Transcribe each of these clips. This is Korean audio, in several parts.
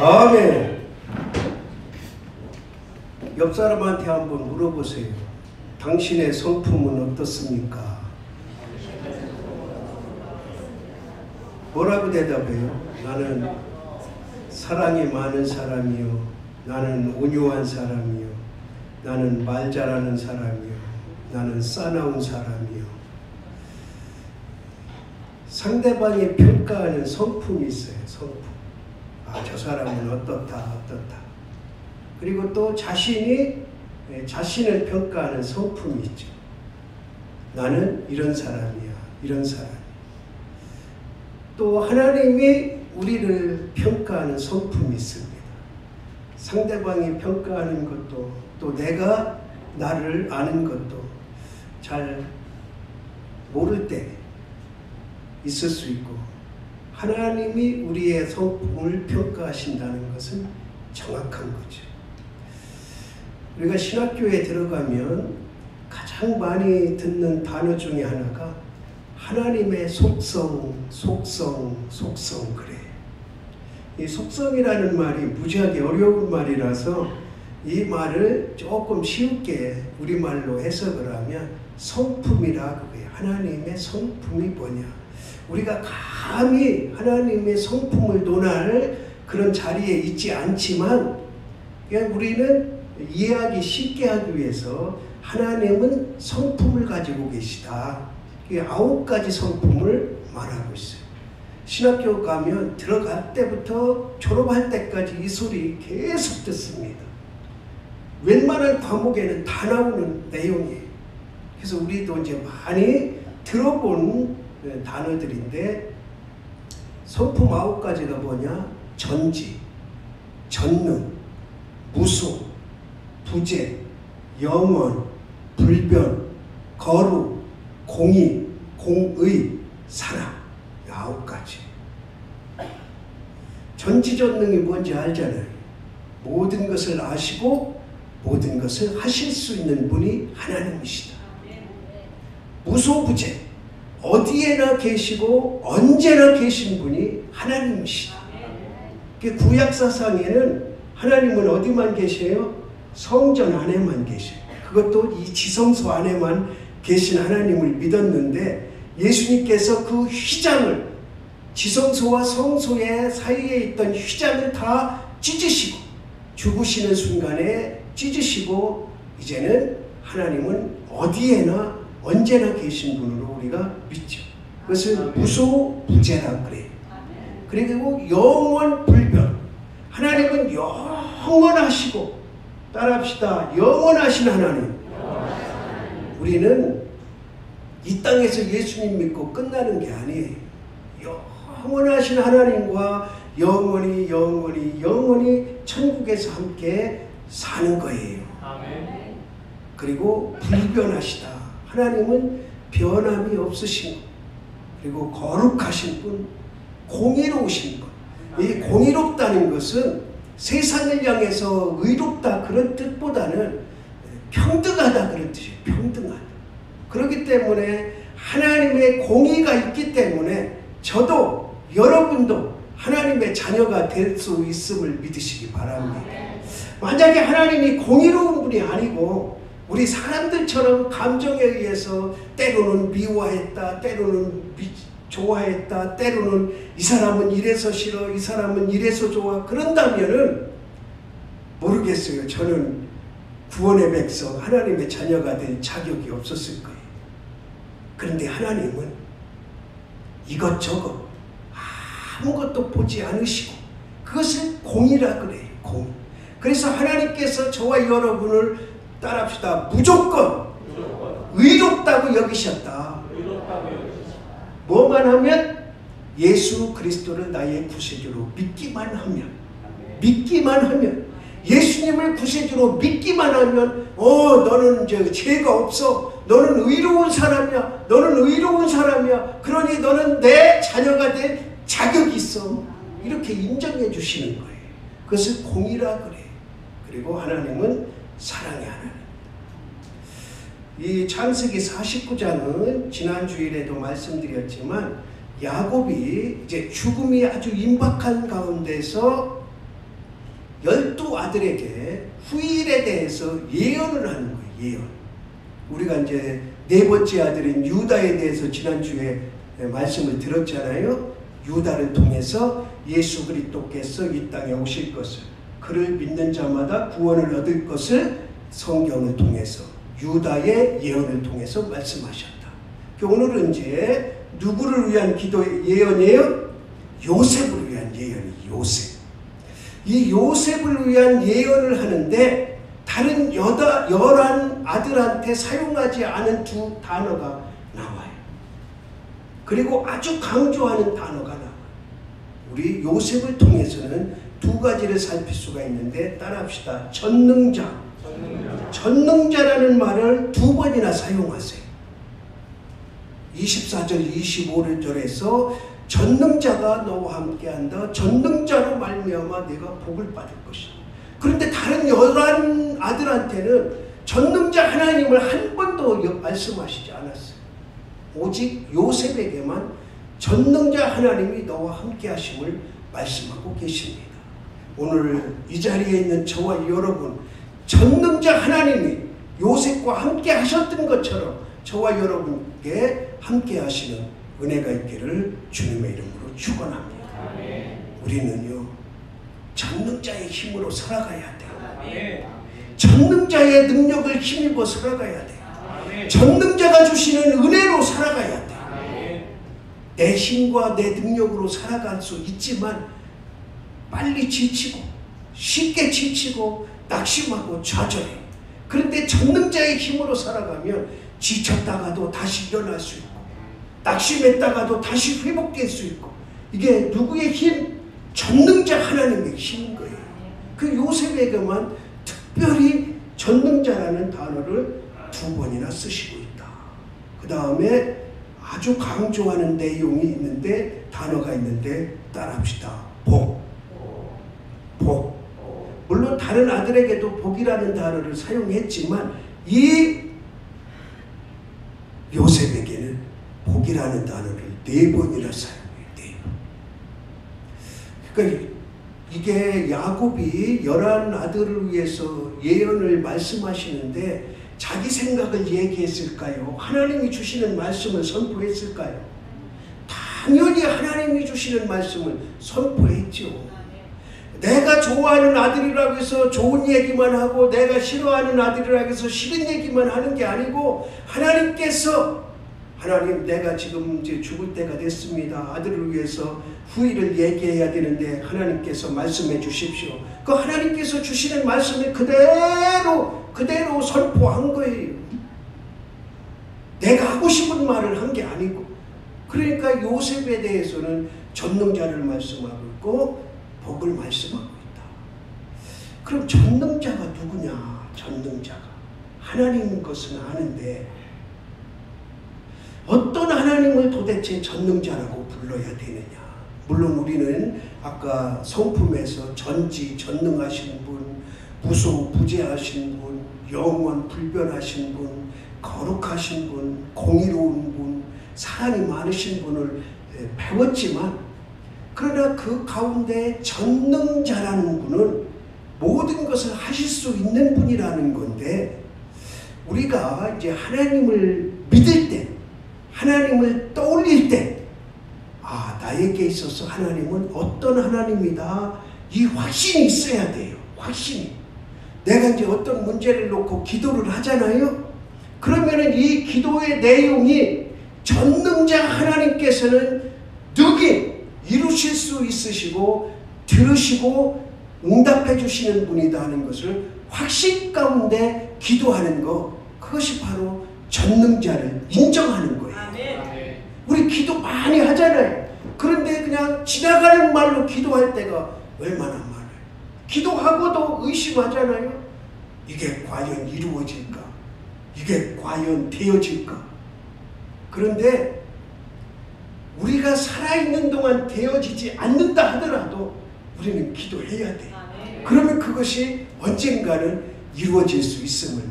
아멘. 옆 사람한테 한번 물어보세요. 당신의 성품은 어떻습니까? 뭐라고 대답해요? 나는 사랑이 많은 사람이요. 나는 온유한 사람이요. 나는 말 잘하는 사람이요. 나는 싸나운 사람이요. 상대방이 평가하는 성품이 있어요. 성품. 아, 저 사람은 어떻다. 그리고 또 자신을 평가하는 성품이 있죠. 나는 이런 사람이야. 이런 사람. 또 하나님이 우리를 평가하는 성품이 있습니다. 상대방이 평가하는 것도 또 내가 나를 아는 것도 잘 모를 때 있을 수 있고, 하나님이 우리의 성품을 평가하신다는 것은 정확한 거죠. 우리가 신학교에 들어가면 가장 많이 듣는 단어 중에 하나가 하나님의 속성 그래. 이 속성이라는 말이 무지하게 어려운 말이라서 이 말을 조금 쉽게 우리말로 해석을 하면 성품이라고 해요. 하나님의 성품이 뭐냐. 우리가 감히 하나님의 성품을 논할 그런 자리에 있지 않지만, 그냥 우리는 이해하기 쉽게 하기 위해서 하나님은 성품을 가지고 계시다. 9가지 성품을 말하고 있어요. 신학교 가면 들어갈 때부터 졸업할 때까지 이 소리 계속 듣습니다. 웬만한 과목에는 다 나오는 내용이에요. 그래서 우리도 이제 많이 들어본 단어들인데, 성품 9가지가 뭐냐? 전지, 전능, 무소, 부재, 영원, 불변, 거룩, 공의, 공의, 사랑. 9가지. 전지전능이 뭔지 알잖아요. 모든 것을 아시고 모든 것을 하실 수 있는 분이 하나님이시다. 무소부재, 어디에나 계시고 언제나 계신 분이 하나님이시다. 구약사상에는 하나님은 어디만 계세요? 성전 안에만 계셔요. 그것도 이 지성소 안에만 계신 하나님을 믿었는데, 예수님께서 그 휘장을, 지성소와 성소의 사이에 있던 휘장을 다 찢으시고, 죽으시는 순간에 찢으시고, 이제는 하나님은 어디에나 언제나 계신 분으로 우리가 믿죠. 그것을 무소부재라 그래요. 그리고 영원 불변. 하나님은 영원하시고, 따라합시다. 영원하신 하나님. 우리는 이 땅에서 예수님 믿고 끝나는 게 아니에요. 영원하신 하나님과 영원히 천국에서 함께 사는 거예요. 아멘. 그리고 불변하시다. 하나님은 변함이 없으신 분, 그리고 거룩하신 분, 공의로우신 분. 이 공의롭다는 것은 세상을 향해서 의롭다 그런 뜻보다는 평등하다 그런 뜻이에요. 평등하다. 그렇기 때문에 하나님의 공의가 있기 때문에 저도 여러분도 하나님의 자녀가 될 수 있음을 믿으시기 바랍니다. 만약에 하나님이 공의로운 분이 아니고 우리 사람들처럼 감정에 의해서 때로는 미워했다, 때로는 좋아했다, 때로는 이 사람은 이래서 싫어, 이 사람은 이래서 좋아, 그런다면은 모르겠어요. 저는 구원의 백성, 하나님의 자녀가 될 자격이 없었을 거예요. 그런데 하나님은 이것저것 아무것도 보지 않으시고 그것을 공이라 그래요. 공. 그래서 하나님께서 저와 여러분을 따라합시다. 무조건 의롭다고 여기셨다. 뭐만 하면? 예수 그리스도를 나의 구세주로 믿기만 하면 예수님을 구세주로 믿기만 하면 너는 죄가 없어. 너는 의로운 사람이야. 그러니 너는 내 자녀가 될 자격이 있어. 이렇게 인정해 주시는 거예요. 그것을 공의라 그래요. 그리고 하나님은 사랑의 하나님. 이 창세기 49장은 지난 주일에도 말씀드렸지만 야곱이 이제 죽음이 아주 임박한 가운데서 12 아들에게 후일에 대해서 예언을 하는 거예요. 예언. 우리가 이제 네 번째 아들인 유다에 대해서 지난주에 말씀을 들었잖아요. 유다를 통해서 예수 그리스도께서 이 땅에 오실 것을, 그를 믿는 자마다 구원을 얻을 것을 성경을 통해서, 유다의 예언을 통해서 말씀하셨다. 오늘은 이제 누구를 위한 기도 예언이에요? 요셉을 위한 예언이에요. 요셉. 이 요셉을 위한 예언을 하는데 다른 11 아들한테 사용하지 않은 2 단어가 나와요. 그리고 아주 강조하는 단어가 나와요. 우리 요셉을 통해서는 2가지를 살필 수가 있는데 따라합시다. 전능자. 전능자라는 말을 2번이나 사용하세요. 24절 25절에서 전능자가 너와 함께한다. 전능자로 말미암아 내가 복을 받을 것이다. 그런데 다른 11 아들한테는 전능자 하나님을 한 번도 말씀하시지 않았어요. 오직 요셉에게만 전능자 하나님이 너와 함께 하심을 말씀하고 계십니다. 오늘 이 자리에 있는 저와 여러분, 전능자 하나님이 요셉과 함께 하셨던 것처럼 저와 여러분께 함께 하시는 은혜가 있기를 주님의 이름으로 축원합니다. 우리는요, 전능자의 힘으로 살아가야 돼요. 전능자의 능력을 힘입어 살아가야 돼요. 전능자가 주시는 은혜로 살아가야 돼요. 내 힘과 내 능력으로 살아갈 수 있지만 빨리 지치고 쉽게 지치고 낙심하고 좌절해. 그런데 전능자의 힘으로 살아가면 지쳤다가도 다시 일어날 수 있고 낙심했다가도 다시 회복될 수 있고, 이게 누구의 힘? 전능자 하나님의 힘인 거예요. 그 요셉에게만 특별히 전능자라는 단어를 2번이나 쓰시고 있다. 그 다음에 아주 강조하는 내용이 있는데, 단어가 있는데 따라합시다. 복. 복. 물론 다른 아들에게도 복이라는 단어를 사용했지만 이 요셉에게는 복이라는 단어를 4번이나 사용해요. 4번. 그러니까 이게 야곱이 11 아들을 위해서 예언을 말씀하시는데 자기 생각을 얘기했을까요? 하나님이 주시는 말씀을 선포했을까요? 당연히 하나님이 주시는 말씀을 선포했죠. 내가 좋아하는 아들이라고 해서 좋은 얘기만 하고 내가 싫어하는 아들이라고 해서 싫은 얘기만 하는 게 아니고, 하나님 내가 지금 이제 죽을 때가 됐습니다. 아들을 위해서 후일을 얘기해야 되는데 하나님께서 말씀해 주십시오. 그 하나님께서 주시는 말씀을 그대로 선포한 거예요. 내가 하고 싶은 말을 한 게 아니고. 그러니까 요셉에 대해서는 전능자를 말씀하고 있고 복을 말씀하고 있다. 그럼 전능자가 누구냐? 전능자가 하나님인 것은 아는데 어떤 하나님을 도대체 전능자라고 불러야 되느냐? 물론 우리는 아까 성품에서 전지 전능하신 분, 무소부재하신 분, 영원 불변하신 분, 거룩하신 분, 공의로운 분, 사랑이 많으신 분을 배웠지만, 그러나 그 가운데 전능자라는 분은 모든 것을 하실 수 있는 분이라는 건데, 우리가 이제 하나님을 믿을 때, 하나님을 떠올릴 때, 나에게 있어서 하나님은 어떤 하나님이다, 이 확신이 있어야 돼요. 확신이. 내가 이제 어떤 문제를 놓고 기도를 하잖아요. 그러면은 이 기도의 내용이 전능자 하나님께서는 능히 이루실 수 있으시고 들으시고 응답해 주시는 분이다 하는 것을 확신 가운데 기도하는 것, 그것이 바로 전능자를 인정하는 거예요. 우리 기도 많이 하잖아요. 그런데 그냥 지나가는 말로 기도할 때가 얼마나 많아요. 기도하고도 의심하잖아요. 이게 과연 이루어질까? 이게 과연 되어질까? 그런데 우리가 살아있는 동안 되어지지 않는다 하더라도 우리는 기도해야 돼. 그러면 그것이 언젠가는 이루어질 수 있음을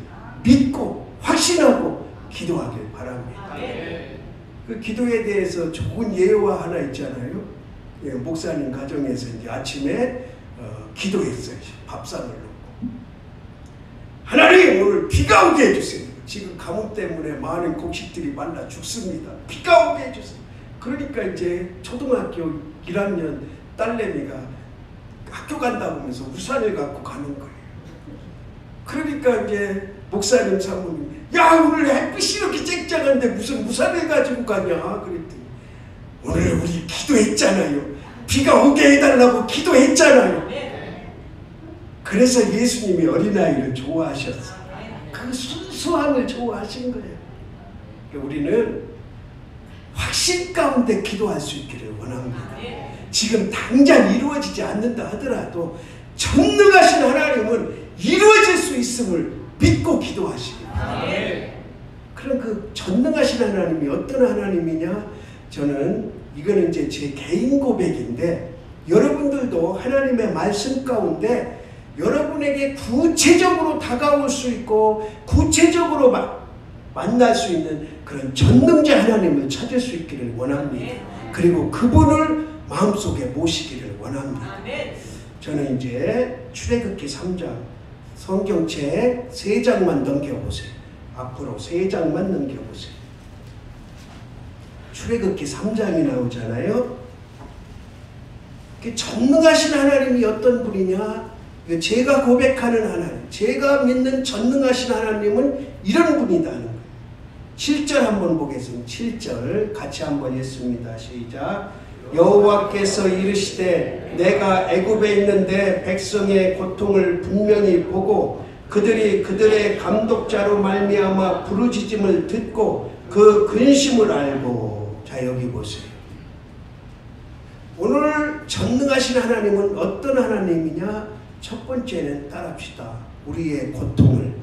믿고 확신하고 기도하길 바랍니다. 그 기도에 대해서 좋은 예화 하나 있잖아요. 목사님 가정에서 이제 아침에 기도했어요. 밥상을 놓고. 하나님, 오늘 비가 오게 해주세요. 지금 가뭄 때문에 많은 곡식들이 말라 죽습니다. 비가 오게 해주세요. 그러니까 이제 초등학교 1학년 딸내미가 학교 간다고 하면서 우산을 갖고 가는 거예요. 그러니까 이제 목사님 사모님, 야, 오늘 햇빛이 이렇게 쨍쨍한데 무슨 우산을 가지고 가냐 그랬더니, 오늘 우리 기도했잖아요. 비가 오게 해달라고 기도했잖아요. 그래서 예수님이 어린아이를 좋아하셨어요. 그 순수함을 좋아하신 거예요. 우리는 확신 가운데 기도할 수 있기를 원합니다. 지금 당장 이루어지지 않는다 하더라도 전능하신 하나님은 이루어질 수 있음을 믿고 기도하시기 바랍니다. 그럼 그 전능하신 하나님이 어떤 하나님이냐? 저는 이거는 이제 제 개인 고백인데, 여러분들도 하나님의 말씀 가운데 여러분에게 구체적으로 다가올 수 있고 구체적으로 만날 수 있는 그런 전능자 하나님을 찾을 수 있기를 원합니다. 그리고 그분을 마음속에 모시기를 원합니다. 저는 이제 출애굽기 3장 성경책 3장만 넘겨보세요. 앞으로 3장만 넘겨보세요. 출애굽기 3장이 나오잖아요. 전능하신 하나님이 어떤 분이냐? 제가 고백하는 하나님, 제가 믿는 전능하신 하나님은 이런 분이다는 거예요. 7절 한번 보겠습니다. 7절 같이 한번 했습니다. 시작. 여호와께서 이르시되 내가 애굽에 있는데 백성의 고통을 분명히 보고 그들이 그들의 감독자로 말미암아 부르짖음을 듣고 그 근심을 알고. 자, 여기 보세요. 오늘 전능하신 하나님은 어떤 하나님이냐? 첫 번째는 따라합시다. 우리의 고통을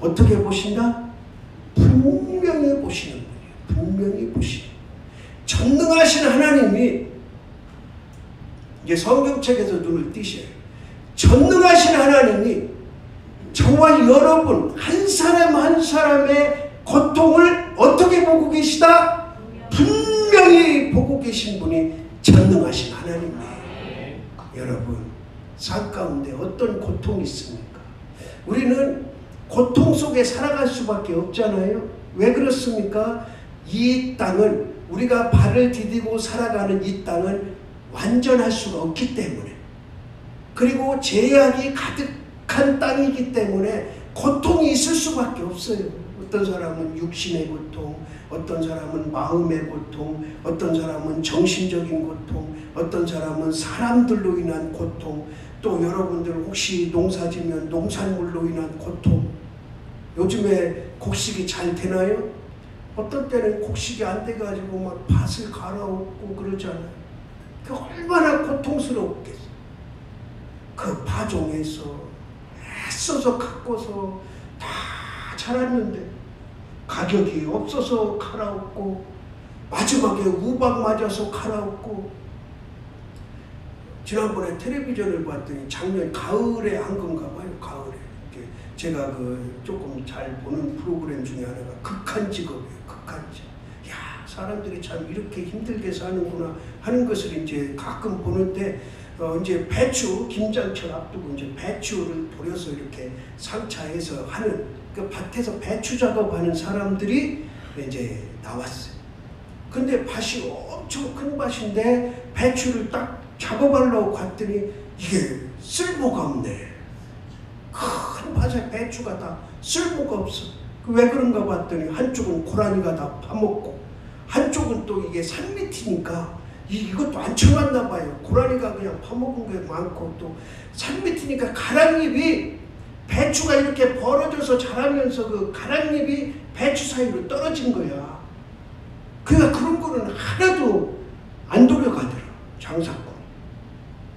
어떻게 보신다? 분명히 보시는 거예요. 분명히 보시는. 전능하신 하나님이, 이제 성경책에서 눈을 띄셔요. 전능하신 하나님이 저와 여러분 한 사람 한 사람의 고통을 어떻게 보고 계시다? 분명히 보고 계신 분이 전능하신 하나님이에요. 여러분, 삶 가운데 어떤 고통이 있습니까? 우리는 고통 속에 살아갈 수밖에 없잖아요. 왜 그렇습니까? 이 땅은, 우리가 발을 디디고 살아가는 이 땅은 완전할 수가 없기 때문에, 그리고 죄악이 가득한 땅이기 때문에 고통이 있을 수밖에 없어요. 어떤 사람은 육신의 고통, 어떤 사람은 마음의 고통, 어떤 사람은 정신적인 고통, 어떤 사람은 사람들로 인한 고통, 또 여러분들 혹시 농사지면 농산물로 인한 고통. 요즘에 곡식이 잘 되나요? 어떤 때는 곡식이 안 돼가지고 막 밭을 갈아엎고 그러잖아요. 그 얼마나 고통스럽겠어요. 그 파종해서 애써서 가꿔서 다 자랐는데 가격이 없어서 갈아엎고, 마지막에 우박 맞아서 갈아엎고. 지난번에 텔레비전을 봤더니 작년 가을에 한 건가 봐요. 가을에. 제가 그 조금 잘 보는 프로그램 중에 하나가 극한 직업이에요. 극한 직업. 야, 사람들이 참 이렇게 힘들게 사는구나 하는 것을 이제 가끔 보는데, 이제 배추, 김장철 앞두고 이제 배추를 버려서 이렇게 상차해서 하는, 그 밭에서 배추 작업하는 사람들이 이제 나왔어요. 근데 밭이 엄청 큰 밭인데 배추를 딱 작업하려고 갔더니 이게 쓸모가 없네. 큰 밭에 배추가 다 쓸모가 없어. 왜 그런가 봤더니 한쪽은 고라니가 다 파먹고, 한쪽은 또 이게 산 밑이니까 이것도 안 쳐맞나 봐요. 고라니가 그냥 파먹은 게 많고, 또 산 밑이니까 가랑잎이, 배추가 이렇게 벌어져서 자라면서 그 가랑잎이 배추 사이로 떨어진 거야. 그러니까 그런 거는 하나도 안 돌아가더라, 장사꾼.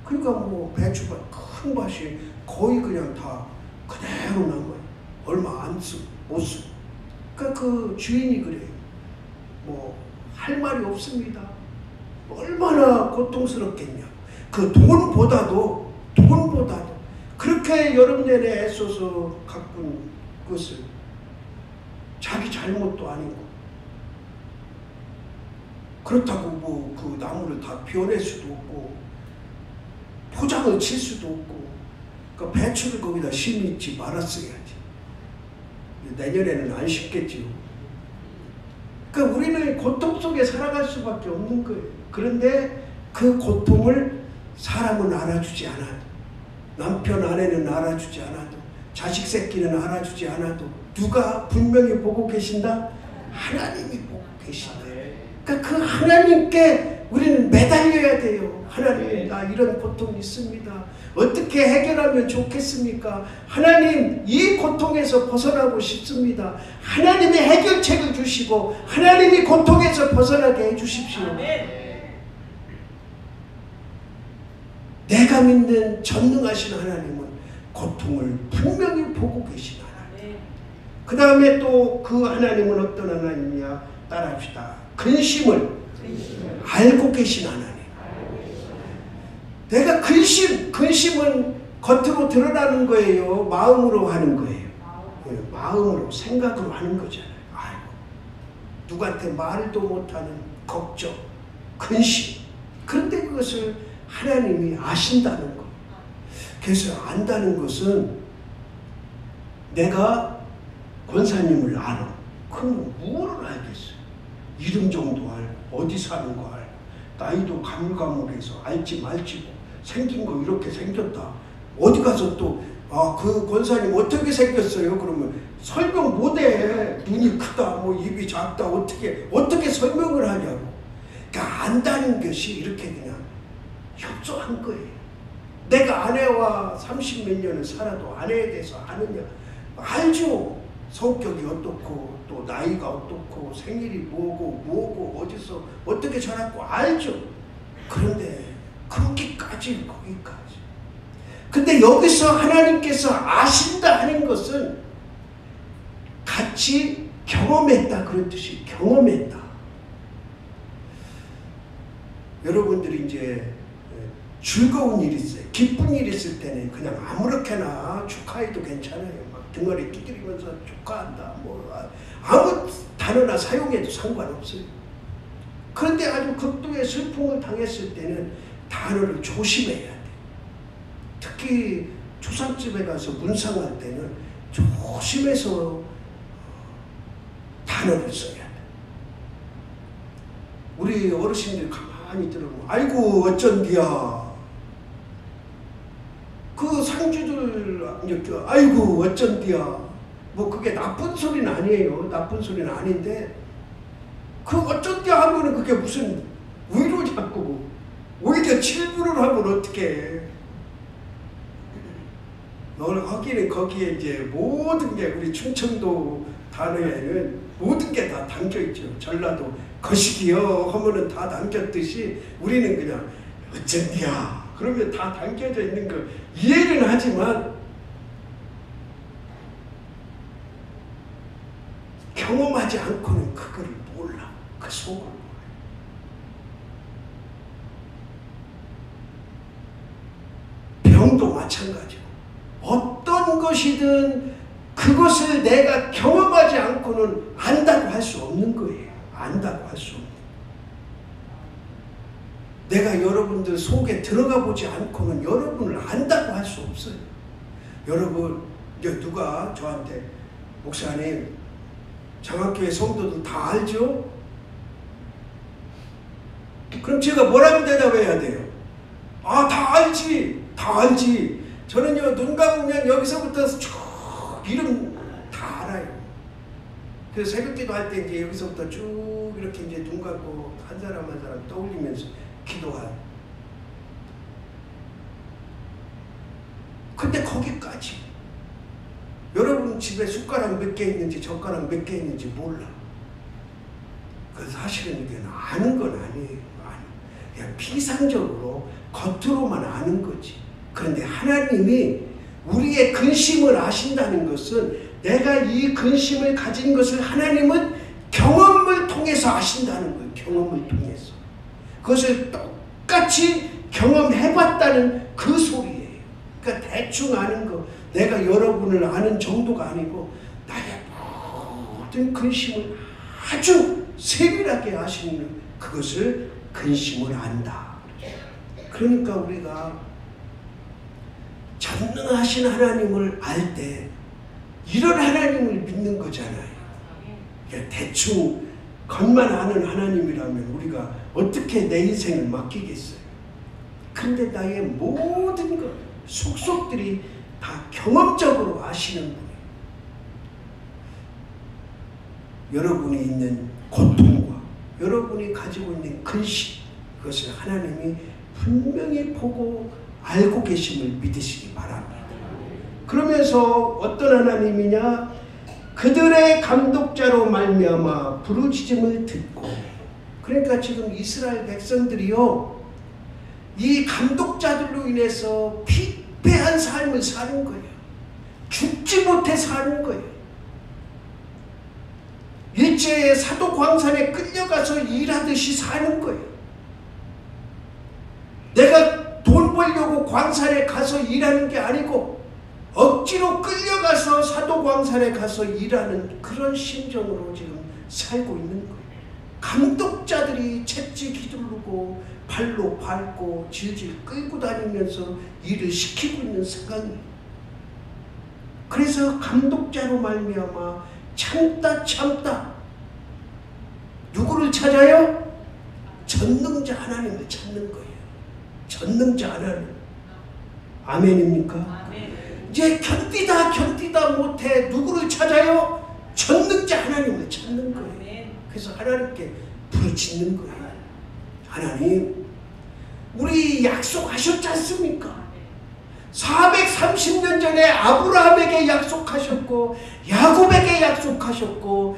그러니까 뭐 배추가 큰 밭이 거의 그냥 다 그대로 남아요. 얼마 안 쓰고 못 쓰고. 그러니까 그 주인이 그래요. 뭐 할 말이 없습니다. 얼마나 고통스럽겠냐. 그 돈보다도 그렇게 여름 내내 애써서 가꾼 것을 자기 잘못도 아니고, 그렇다고 뭐 그 나무를 다 베어낼 수도 없고, 포장을 칠 수도 없고, 그러니까 배추를 거기다 심지 말았어야지. 내년에는 안 심겠지요. 그러니까 우리는 고통 속에 살아갈 수밖에 없는 거예요. 그런데 그 고통을 사람은 알아주지 않아도, 남편 아내는 알아주지 않아도, 자식 새끼는 알아주지 않아도 누가 분명히 보고 계신다? 하나님이 보고 계신다. 그러니까 그 하나님께 우리는 매달려야 돼요. 하나님, 나 이런 고통이 있습니다. 어떻게 해결하면 좋겠습니까? 하나님, 이 고통에서 벗어나고 싶습니다. 하나님의 해결책을 주시고 하나님이 고통에서 벗어나게 해주십시오. 내가 믿는 전능하신 하나님은 고통을 분명히 보고 계신 하나님. 그 다음에 또 그 하나님은 어떤 하나님이냐? 따라합시다. 근심을 알고 계신 하나님. 내가 근심은 겉으로 드러나는 거예요? 마음으로 하는 거예요? 마음으로, 생각으로 하는 거잖아요. 아이고, 누구한테 말도 못하는 걱정, 근심. 그런데 그것을 하나님이 아신다는 것. 그래서 안다는 것은 내가 권사님을 알아. 그럼 무엇을 알겠어요? 이름 정도 알고, 어디 사는 거 알고, 나이도 가물가물해서 알지 말지고, 생긴 거 이렇게 생겼다. 어디 가서 또 그 권사님 어떻게 생겼어요? 그러면 설명 못해. 눈이 크다, 뭐 입이 작다, 어떻게 설명을 하냐고. 그러니까 안다는 것이 이렇게 그냥 협소한 거예요. 내가 아내와 30몇 년을 살아도 아내에 대해서 아느냐? 알죠. 성격이 어떻고, 또 나이가 어떻고, 생일이 뭐고 어디서 어떻게 자랐고 알죠. 그런데 거기까지. 근데 여기서 하나님께서 아신다 하는 것은 같이 경험했다 그런 뜻이, 경험했다. 여러분들이 이제 즐거운 일이 있어요. 기쁜 일이 있을 때는 그냥 아무렇게나 축하해도 괜찮아요. 막 등어리 두드리면서 축하한다. 뭐 아무 단어나 사용해도 상관없어요. 그런데 아주 극도의 슬픔을 당했을 때는 단어를 조심해야 돼. 특히 초상집에 가서 문상할 때는 조심해서 단어를 써야 돼. 우리 어르신들 가만히 들어보면 아이고 어쩐디야. 그 상주들 아이고 어쩐디야. 뭐 그게 나쁜 소리는 아니에요. 나쁜 소리는 아닌데 그 어쩐디야 하면은 그게 무슨 위로냐고. 오히려 질문을 하면 어떡해. 너는 하기는 거기에 이제 모든 게 우리 충청도 단어에는 모든 게 다 담겨있죠. 전라도 거시기요 하면은 다 담겼듯이 우리는 그냥 어쩐디야 그러면 다 담겨져 있는 거 이해는 하지만 경험하지 않고는 그거를 몰라. 그 속을 몰라. 병도 마찬가지고 어떤 것이든 그것을 내가 경험하지 않고는 안다고 할 수 없는 거예요. 안다고 할 수 없는. 내가 여러분들 속에 들어가 보지 않고는 여러분을 안다고 할 수 없어요. 여러분, 누가 저한테 목사님 장학교회 성도들 다 알죠? 그럼 제가 뭐라고 대답해야 돼요? 아, 다 알지. 다 알지. 저는요, 눈 감으면 여기서부터 쭉 이름 다 알아요. 그래서 새벽기도 할 때 이제 여기서부터 쭉 이렇게 이제 눈 감고 한 사람 한 사람 떠올리면서 기도해요. 근데 거기까지. 여러분 집에 숟가락 몇 개 있는지 젓가락 몇 개 있는지 몰라. 그 사실은 이게 아는 건 아니에요. 그냥 피상적으로 겉으로만 아는 거지. 그런데 하나님이 우리의 근심을 아신다는 것은 내가 이 근심을 가진 것을 하나님은 경험을 통해서 아신다는 거예요. 경험을 통해서. 그것을 똑같이 경험해봤다는 그 소리예요. 그러니까 대충 아는 거, 내가 여러분을 아는 정도가 아니고 나의 모든 근심을 아주 세밀하게 아시는 그것을 근심을 안다. 그러니까 우리가 전능하신 하나님을 알 때 이런 하나님을 믿는 거잖아요. 대충 겉만 아는 하나님이라면 우리가 어떻게 내 인생을 맡기겠어요? 근데 나의 모든 것, 속속들이 다 경험적으로 아시는 분이에요. 여러분이 있는 고통과 여러분이 가지고 있는 근심, 그것을 하나님이 분명히 보고 알고 계심을 믿으시기 바랍니다. 그러면서 어떤 하나님이냐? 그들의 감독자로 말미암아 부르짖음을 듣고, 그러니까 지금 이스라엘 백성들이요, 이 감독자들로 인해서 피폐한 삶을 사는 거예요. 죽지 못해 사는 거예요. 일제의 사도 광산에 끌려가서 일하듯이 사는 거예요. 내가 돈 벌려고 광산에 가서 일하는 게 아니고 억지로 끌려가서 사도 광산에 가서 일하는 그런 심정으로 지금 살고 있는 거예요. 감독자들이 채찍 휘두르고 발로 밟고 질질 끌고 다니면서 일을 시키고 있는 상황이에요. 그래서 감독자로 말미암아 참다 누구를 찾아요? 전능자 하나님을 찾는 거예요. 전능자 하나님. 아멘입니까? 아멘. 이제 견디다 못해 누구를 찾아요? 전능자 하나님을 찾는 거예요. 아멘. 그래서 하나님께 부르짖는 거예요. 하나님, 우리 약속하셨지 않습니까? 430년 전에 아브라함에게 약속하셨고 야곱에게 약속하셨고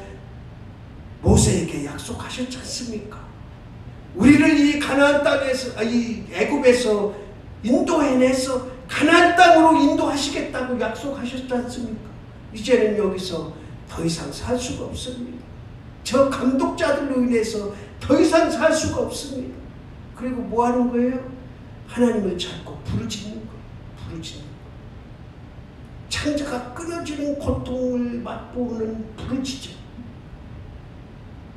모세에게 약속하셨지 않습니까? 우리를 이 가나안 땅에서, 이 애굽에서 인도해내서 가나안 땅으로 인도하시겠다고 약속하셨지 않습니까? 이제는 여기서 더 이상 살 수가 없습니다. 저 감독자들로 인해서 더 이상 살 수가 없습니다. 그리고 뭐 하는 거예요? 하나님을 찾고 부르짖는 거예요. 부르짖는 거예요. 창자가 끊어지는 고통을 맛보는 부르짖음.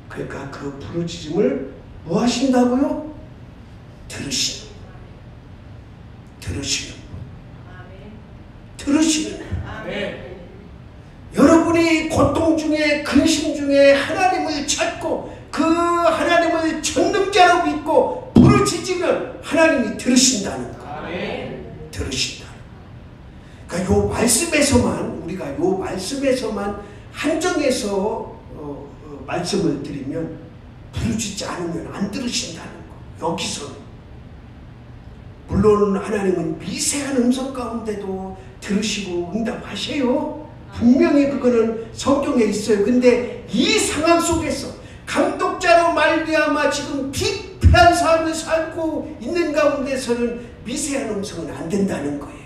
그러니까 그 부르짖음을 뭐 하신다고요? 들으시는 아멘. 여러분이 고통 중에 근심 중에 하나님을 찾고 그 하나님을 전능자로 믿고 부르짖으면 하나님이 들으신다는 거예요. 아멘. 들으신다. 그러니까 요 말씀에서만, 우리가 요 말씀에서만 한정해서 말씀을 드리면 부르짖지 않으면 안 들으신다는 거. 여기서는 물론 하나님은 미세한 음성 가운데도 들으시고 응답하세요. 분명히 그거는 성경에 있어요. 근데 이 상황 속에서 감독자로 말미암아 지금 피폐한 삶을 살고 있는 가운데서는 미세한 음성은 안 된다는 거예요.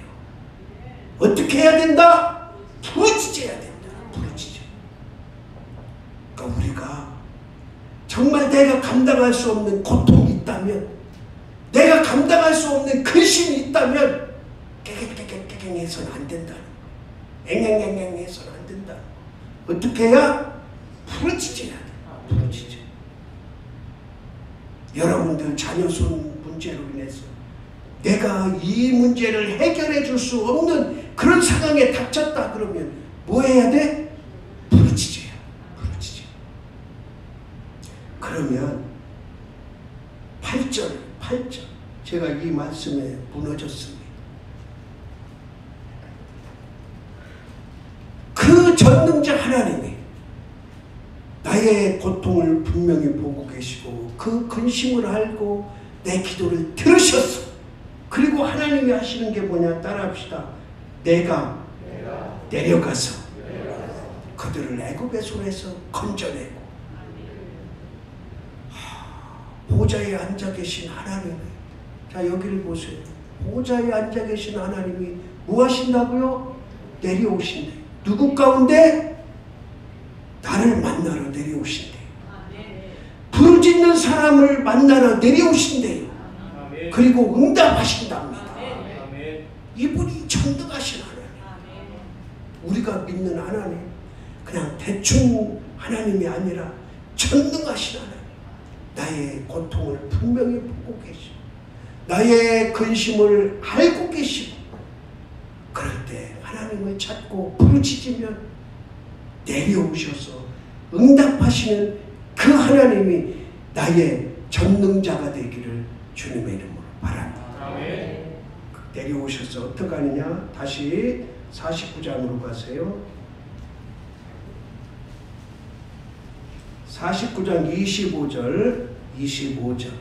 어떻게 해야 된다? 부르짖어야 된다. 부르짖어. 그러니까 우리가 정말 내가 감당할 수 없는 고통이 있다면, 내가 감당할 수 없는 근심이 있다면 깨갱깨갱깨갱 해서는 안 된다. 앵앵앵앵 해서는 안 된다. 어떻게 해야? 부르짖어야 돼. 부르짖어. 여러분들 자녀손 문제로 인해서 내가 이 문제를 해결해 줄 수 없는 그런 상황에 닥쳤다 그러면 뭐 해야 돼? 부르짖어야. 부르짖어. 그러면 8절 제가 이 말씀에 무너졌습니다. 그 전능자 하나님이 나의 고통을 분명히 보고 계시고 그 근심을 알고 내 기도를 들으셨어. 그리고 하나님이 하시는 게 뭐냐? 따라합시다. 내가 내려가서 그들을 애굽의 손에서 건져내고 보좌에 앉아 계신 하나님. 자, 여기를 보세요. 보좌에 앉아 계신 하나님이 뭐 하신다고요? 내려오신대. 누구 가운데? 나를 만나러 내려오신대. 부르짖는 사람을 만나러 내려오신대요. 그리고 응답하신답니다. 이분이 전능하신 하나님. 우리가 믿는 하나님, 그냥 대충 하나님이 아니라 전능하신 하나님. 나의 고통을 분명히 보고 계시고 나의 근심을 알고 계시고 하나님을 찾고 부르짖으면 내려오셔서 응답하시는 그 하나님이 나의 전능자가 되기를 주님의 이름으로 바랍니다. 아멘. 내려오셔서 어떻게 하느냐? 다시 49장으로 가세요. 49장 25절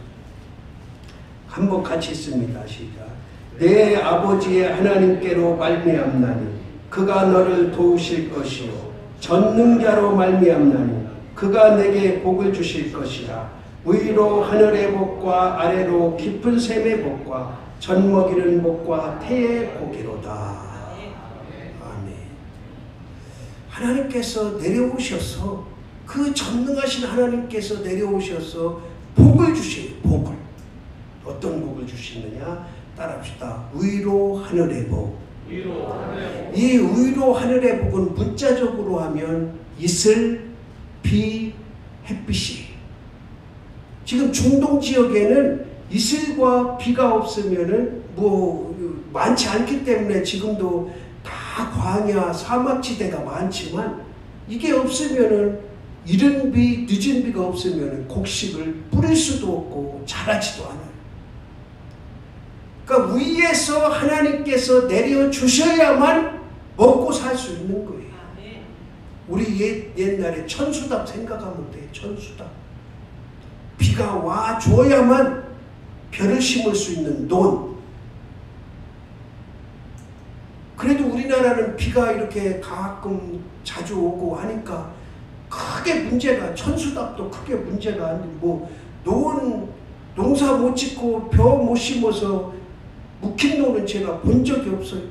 한번 같이 읽습니다. 시작. 내 아버지의 하나님께로 말미암나니 그가 너를 도우실 것이요 전능자로 말미암나니 그가 내게 복을 주실 것이라. 위로 하늘의 복과 아래로 깊은 샘의 복과 젖먹이는 복과 태의 복이로다. 아멘. 하나님께서 내려오셔서 그 전능하신 하나님께서 내려오셔서 복을 주시는 복을 어떤 복을 주시느냐? 따라합시다. 위로 하늘의 복. 위로 하늘의 복. 이 위로 하늘의 복은 문자적으로 하면 이슬, 비, 햇빛이. 지금 중동 지역에는 이슬과 비가 없으면은 많지 않기 때문에 지금도 다 광야 사막지대가 많지만 이게 없으면은 이른 비, 늦은 비가 없으면은 곡식을 뿌릴 수도 없고 자라지도 않아요. 그러니까 위에서 하나님께서 내려 주셔야만 먹고 살 수 있는 거예요. 우리 옛날에 천수답 생각하면 돼요. 천수답. 비가 와 줘야만 벼를 심을 수 있는 논. 그래도 우리나라는 비가 이렇게 가끔 자주 오고 하니까 크게 문제가, 천수답도 크게 문제가 안 되고, 농사 못 짓고 벼 못 심어서 묵힌 논은 제가 본 적이 없어요.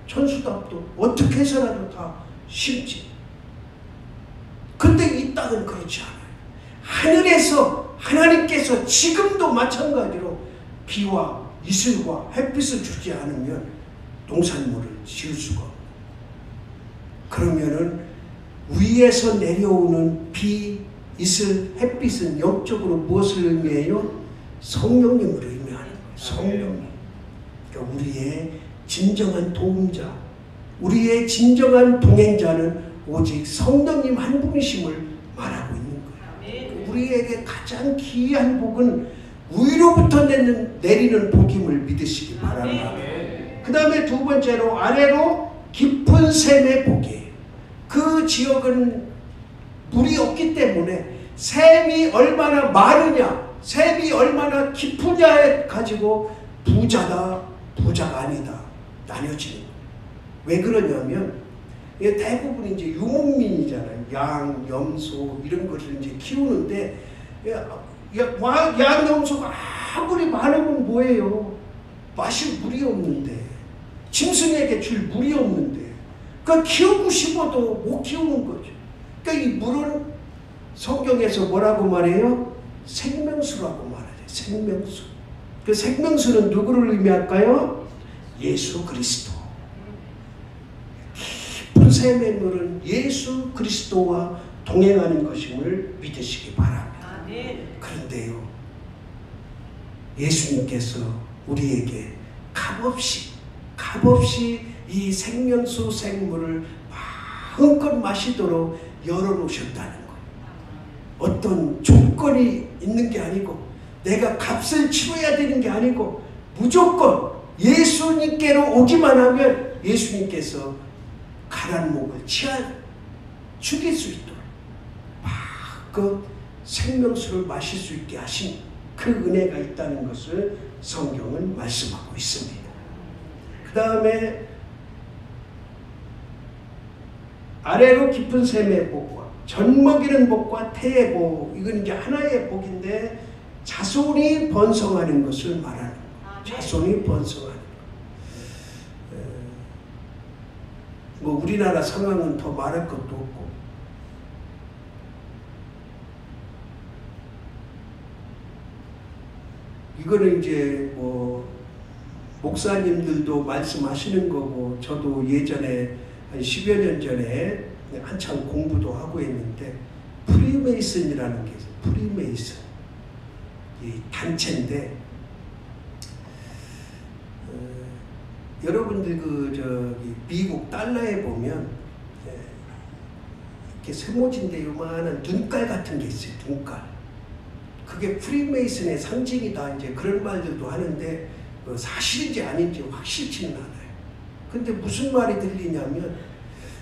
천수답도 어떻게 해서라도 다 심지. 근데 이 땅은 그렇지 않아요. 하늘에서 하나님께서 지금도 마찬가지로 비와 이슬과 햇빛을 주지 않으면 농산물을 지을 수가 없어요. 그러면은 위에서 내려오는 비, 이슬, 햇빛은 영적으로 무엇을 의미해요? 성령님을 의미하는 거예요. 성령님. 그러니까 우리의 진정한 도움자, 우리의 진정한 동행자는 오직 성령님 한 분이심을 말하고 있는 거예요. 우리에게 가장 귀한 복은 위로부터 내리는 복임을 믿으시기 바랍니다. 그 다음에 두 번째로 아래로 깊은 샘의 복이에요. 그 지역은 물이 없기 때문에 샘이 얼마나 많으냐, 샘이 얼마나 깊으냐에 가지고 부자다, 부자가 아니다 나뉘어지는 거예요. 왜 그러냐면 대부분 이제 유목민이잖아요. 양, 염소 이런 것을 이제 키우는데 양, 염소가 아무리 많으면 뭐예요? 마실 물이 없는데, 짐승에게 줄 물이 없는데, 그러니까 키우고 싶어도 못 키우는 거죠. 그러니까 이 물은 성경에서 뭐라고 말해요? 생명수라고 말해요. 생명수. 그 생명수는 누구를 의미할까요? 예수 그리스도. 깊은 샘의 물은 예수 그리스도와 동행하는 것임을 믿으시기 바랍니다. 그런데요, 예수님께서 우리에게 값없이 이 생명수 생물을 마음껏 마시도록 열어놓으셨다는 거예요. 어떤 조건이 있는 게 아니고, 내가 값을 치러야 되는 게 아니고, 무조건 예수님께로 오기만 하면 예수님께서 가난 목을 죽일 수 있도록 마음껏 생명수를 마실 수 있게 하신 그 은혜가 있다는 것을 성경은 말씀하고 있습니다. 그 다음에 아래로 깊은 샘의 복과 젖먹이는 복과 태의 복, 이건 이제 하나의 복인데 자손이 번성하는 것을 말하는 거예요. 자손이 번성하는 거. 뭐 우리나라 상황은 더 말할 것도 없고, 이거는 이제 뭐 목사님들도 말씀하시는 거고, 저도 예전에 한 10여 년 전에 한참 공부도 하고 있는데, 프리메이슨이라는 게 있어요. 프리메이슨. 이 단체인데, 여러분들 미국 달러에 보면 이렇게 세모진데 요만한 눈깔 같은 게 있어요. 눈깔. 그게 프리메이슨의 상징이다. 이제 그런 말들도 하는데 사실인지 아닌지 확실치는 않아요. 근데 무슨 말이 들리냐면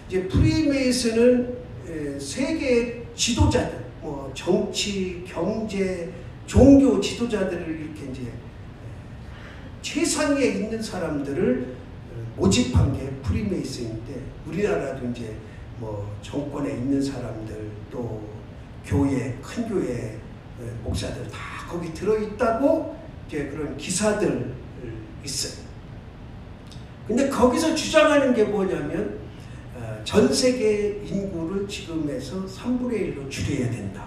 이제 프리메이슨은 세계 지도자들, 뭐 정치, 경제, 종교 지도자들을 이렇게 이제 최상위에 있는 사람들을 모집한 게 프리메이슨인데, 우리나라도 이제 뭐 정권에 있는 사람들, 또 교회, 큰 교회 목사들 다 거기 들어있다고 이제 그런 기사들 있어요. 근데 거기서 주장하는 게 뭐냐면 전 세계 인구를 지금에서 3분의 1로 줄여야 된다.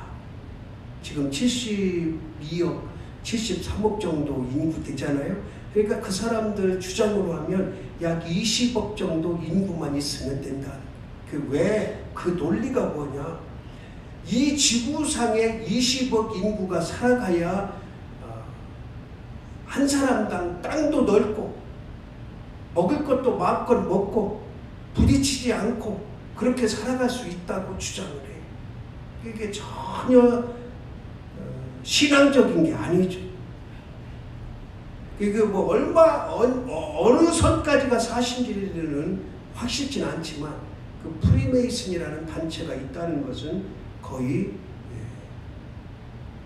지금 72억, 73억 정도 인구 되잖아요. 그러니까 그 사람들 주장으로 하면 약 20억 정도 인구만 있으면 된다. 왜 그 논리가 뭐냐? 이 지구상에 20억 인구가 살아가야 한 사람당 땅도 넓고 먹을 것도 마음껏 먹고 부딪히지 않고 그렇게 살아갈 수 있다고 주장을 해요. 이게 전혀 신앙적인 게 아니죠. 이게 뭐 어느 선까지가 사실인지는 확실치는 않지만 그 프리메이슨이라는 단체가 있다는 것은 거의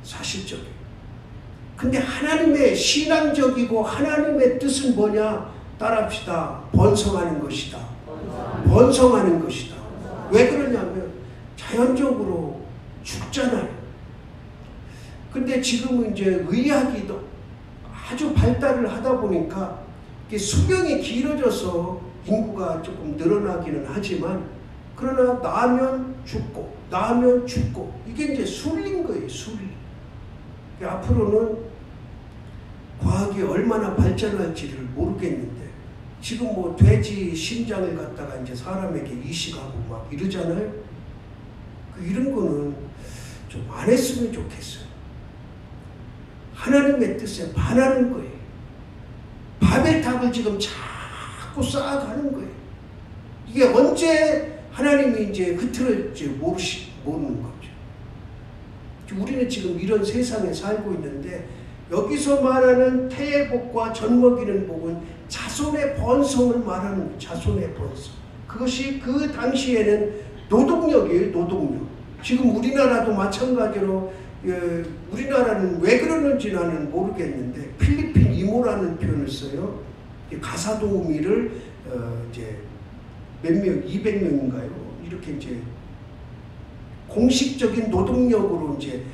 사실적이에요. 근데 하나님의 신앙적이고 하나님의 뜻은 뭐냐? 따라합시다. 번성하는 것이다. 번성하는 것이다. 왜 그러냐면 자연적으로 죽잖아요. 근데 지금은 이제 의학이 아주 발달을 하다 보니까 수명이 길어져서 인구가 조금 늘어나기는 하지만, 그러나 나면 죽고 이게 이제 순리인 거예요. 순리. 앞으로는 과학이 얼마나 발전할지를 모르겠는데, 지금 뭐 돼지 심장을 갖다가 이제 사람에게 이식하고 막 이러잖아요. 이런 거는 좀 안 했으면 좋겠어요. 하나님의 뜻에 반하는 거예요. 바벨탑을 지금 자꾸 쌓아가는 거예요. 이게 언제 하나님이 이제 흐트럴지 모르는 거죠. 우리는 지금 이런 세상에 살고 있는데, 여기서 말하는 태의 복과 젖먹이는 복은 자손의 번성을 말하는 거예요. 자손의 번성. 그것이 그 당시에는 노동력이에요. 노동력. 지금 우리나라도 마찬가지로, 우리나라는 왜 그러는지 나는 모르겠는데 필리핀 이모라는 표현을 써요. 가사도우미를 이제 몇 명, 200명인가요? 이렇게 이제 공식적인 노동력으로 이제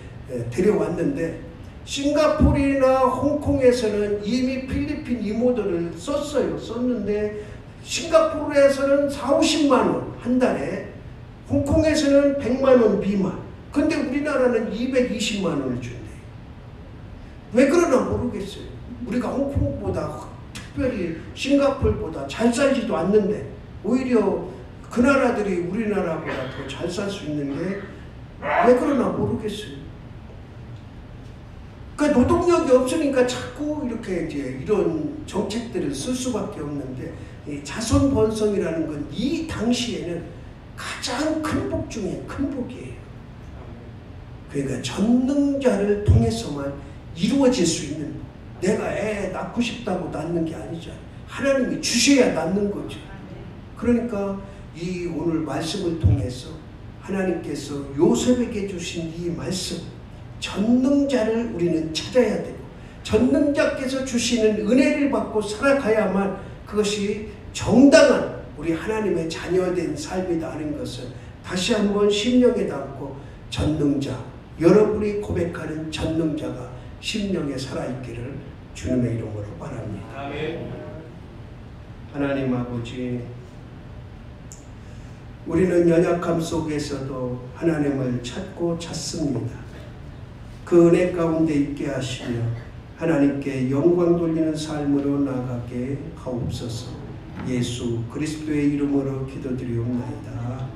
데려왔는데, 싱가포르나 홍콩에서는 이미 필리핀 이모들을 썼는데 싱가포르에서는 40-50만 원 한 달에, 홍콩에서는 100만 원 미만. 근데 우리나라는 220만 원을 준대요. 왜 그러나 모르겠어요. 우리가 홍콩보다 특별히 싱가포르보다 잘 살지도 않는데 오히려 그 나라들이 우리나라보다 더 잘 살 수 있는 게 왜 그러나 모르겠어요. 그러니까 노동력이 없으니까 자꾸 이렇게 이제 이런 정책들을 쓸 수밖에 없는데, 이 자손 번성이라는 건 이 당시에는 가장 큰 복 중에 큰 복이에요. 그러니까 전능자를 통해서만 이루어질 수 있는, 내가 애 낳고 싶다고 낳는 게 아니죠. 하나님이 주셔야 낳는 거죠. 그러니까 이 오늘 말씀을 통해서 하나님께서 요셉에게 주신 이 말씀, 전능자를 우리는 찾아야 되고, 전능자께서 주시는 은혜를 받고 살아가야만 그것이 정당한 우리 하나님의 자녀된 삶이다 하는 것을 다시 한번 심령에 담고, 전능자, 여러분이 고백하는 전능자가 심령에 살아있기를 주님의 이름으로 바랍니다. 아멘. 하나님 아버지, 우리는 연약함 속에서도 하나님을 찾습니다. 그 은혜 가운데 있게 하시며 하나님께 영광 돌리는 삶으로 나가게 하옵소서. 예수 그리스도의 이름으로 기도드리옵나이다.